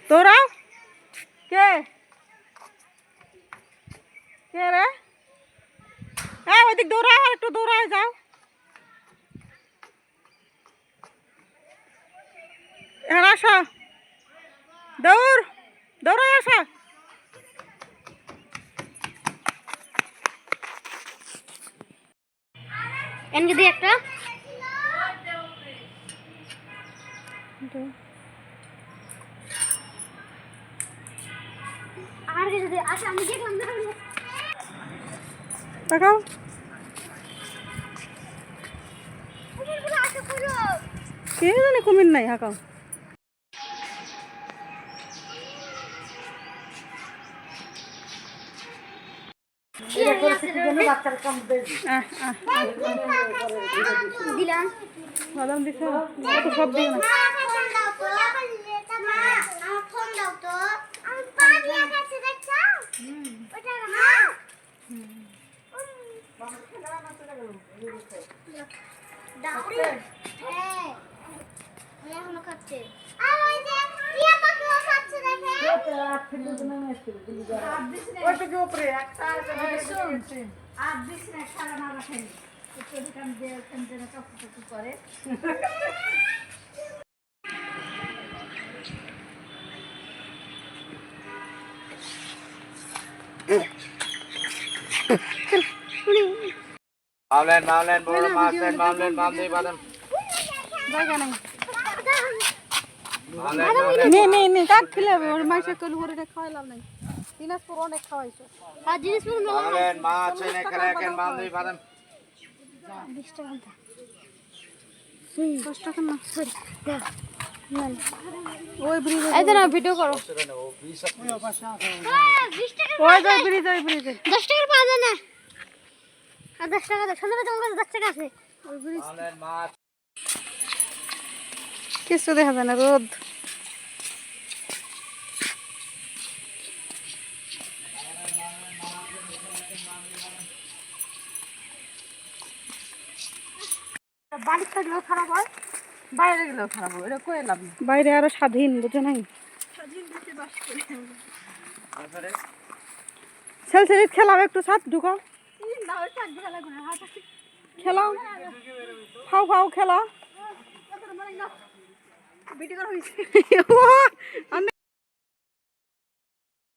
দৌড়াও কে কে রে হ্যাঁ ওইদিক দৌড়াও একটু দৌড়ায় যাও হ্যাঁ আসা দৌড় দৌড়ায় আসা এনকে দিয়ে একটা আর কিছু দিয়ে আচ্ছা আমি দেখলাম দেখাও কে জানে কুমির নাই হাঁকাও দিলাম বাদাম দিছ সব দিও না মামলেন বড় মাছেন মামলেন মামলে বাদাম জায়গা নাই মামলেন নে কাট খেলে হবে ওর মাইসে কল করে খাওয়াইলাম নাই দিনাজপুর অনেক খাওয়াইছো আর জিনিস মামলেন মাছ এনে খেলে কেন মামলে বাদাম 20 টাকা দাও 10 টাকা না সরি দাও ওই ব্রিজ এই দাও ভিডিও করো 20 টাকা ওই যাই ব্রিজে 10 টাকার পাওয়া যায় না আর 10 টাকা দাও শুনবে তোমার কাছে 10 টাকা আছে ওই ব্রিজ মামলেন মাছ কিছু দেখা যায় না রোদ বাড়ি থাকলেও খারাপ হয় বাইরে গেলেও খারাপ হয় এটা কই লাভ বাইরে আরো স্বাধীন বুঝো নাই ছেলে খেলাও একটু সাথ ঢুকাও খেলাও ফাও খেলা ভিডিও করা হইছে